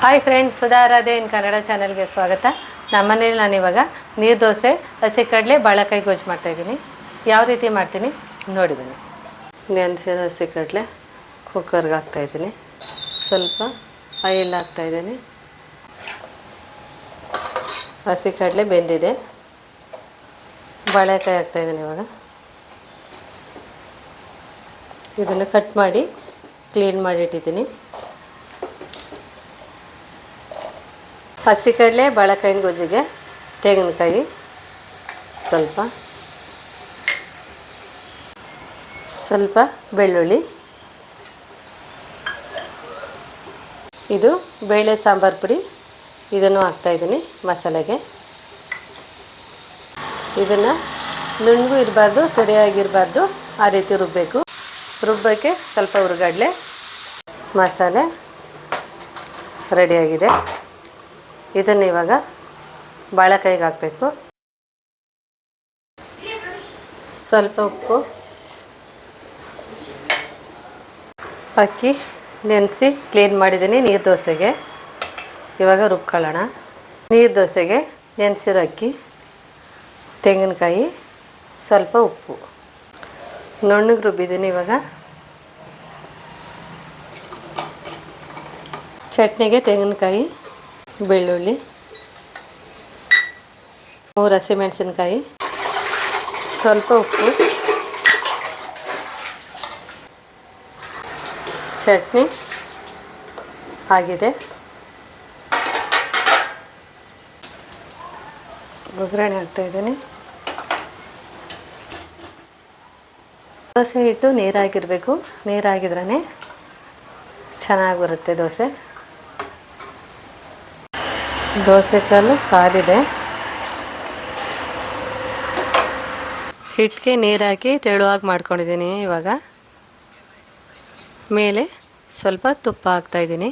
Hi friends, Sudha Aradhe ಇನ್ ಕನ್ನಡ ಚಾನಲ್ಗೆ ಸ್ವಾಗತ. ನಮ್ಮನೇಲಿ ನಾನಿವಾಗ ನೀರು ದೋಸೆ, ಹಸಿ ಕಡಲೆ, ಬಾಳೆಕಾಯಿ ಗೊಜ್ಜು ಮಾಡ್ತಾಯಿದ್ದೀನಿ. ಯಾವ ರೀತಿ ಮಾಡ್ತೀನಿ ನೋಡಿ ಬನ್ನಿ. ನೆನೆಸಿರೋ ಹಸಿ ಕಡಲೆ ಕುಕ್ಕರ್ಗೆ ಹಾಕ್ತಾಯಿದ್ದೀನಿ. ಸ್ವಲ್ಪ ಆಯಿಲ್ ಹಾಕ್ತಾಯಿದ್ದೀನಿ. ಹಸಿ ಕಡಲೆ ಬೆಂದಿದೆ. ಬಾಳೆಕಾಯಿ ಹಾಕ್ತಾಯಿದ್ದೀನಿ. ಇವಾಗ ಇದನ್ನು ಕಟ್ ಮಾಡಿ ಕ್ಲೀನ್ ಮಾಡಿಟ್ಟಿದ್ದೀನಿ. ಹಸಿ ಕಡಲೆ ಬಾಳೆಕಾಯಿನ ಗೊಜ್ಜಿಗೆ ತೆಂಗಿನಕಾಯಿ ಸ್ವಲ್ಪ ಬೆಳ್ಳುಳ್ಳಿ, ಇದು ಬೇಳೆ ಸಾಂಬಾರು ಪುಡಿ, ಇದನ್ನು ಹಾಕ್ತಾಯಿದ್ದೀನಿ ಮಸಾಲೆಗೆ. ಇದನ್ನು ನುಣ್ಣಗೂ ಇರಬಾರ್ದು, ಸರಿಯಾಗಿರಬಾರ್ದು, ಆ ರೀತಿ ರುಬ್ಬಬೇಕು. ರುಬ್ಬಕ್ಕೆ ಸ್ವಲ್ಪ ಹುರಿಗಡಲೆ. ಮಸಾಲೆ ರೆಡಿಯಾಗಿದೆ. ಇದನ್ನು ಇವಾಗ ಬಾಳೆಕಾಯಿಗೆ ಹಾಕಬೇಕು. ಸ್ವಲ್ಪ ಉಪ್ಪು, ಅಕ್ಕಿ ನೆನೆಸಿ ಕ್ಲೀನ್ ಮಾಡಿದ್ದೀನಿ ನೀರು ದೋಸೆಗೆ. ಇವಾಗ ರುಬ್ಕೊಳ್ಳೋಣ. ನೀರು ದೋಸೆಗೆ ನೆನೆಸಿರೋ ಅಕ್ಕಿ, ತೆಂಗಿನಕಾಯಿ, ಸ್ವಲ್ಪ ಉಪ್ಪು, ನುಣ್ಣಗೆ ರುಬ್ಬಿದ್ದೀನಿ. ಇವಾಗ ಚಟ್ನಿಗೆ ತೆಂಗಿನಕಾಯಿ, ಬೆಳ್ಳುಳ್ಳಿ, 3 ಹಸಿಮೆಣಸಿನ್ಕಾಯಿ, ಸ್ವಲ್ಪ ಉಪ್ಪು, ಚಟ್ನಿ ಆಗಿದೆ. ಒಗ್ಗರಣೆ ಹಾಕ್ತಾಯಿದ್ದೀನಿ. ದೋಸೆ ಹಿಟ್ಟು ನೀರಾಗಿರಬೇಕು. ನೀರಾಗಿದ್ರೇ ಚೆನ್ನಾಗಿ ಬರುತ್ತೆ ದೋಸೆ. ದೋಸೆ ಕಲ್ಲು ಕಾದಿದೆ. ಹಿಟ್ಟಿಗೆ ನೀರು ಹಾಕಿ ತೆಳುವಾಗಿ ಮಾಡ್ಕೊಂಡಿದ್ದೀನಿ. ಇವಾಗ ಮೇಲೆ ಸ್ವಲ್ಪ ತುಪ್ಪ ಹಾಕ್ತಾಯಿದ್ದೀನಿ.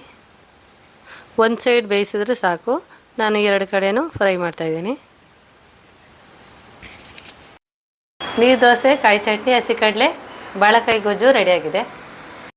ಒಂದು ಸೈಡ್ ಬೇಯಿಸಿದ್ರೆ ಸಾಕು. ನಾನು 2 ಕಡೆನೂ ಫ್ರೈ ಮಾಡ್ತಾಯಿದ್ದೀನಿ. ನೀರು ದೋಸೆ, ಕಾಯಿ ಚಟ್ನಿ, ಹಸಿ ಕಡಲೆ, ಬಾಳೆಕಾಯಿ ಗೊಜ್ಜು ರೆಡಿಯಾಗಿದೆ.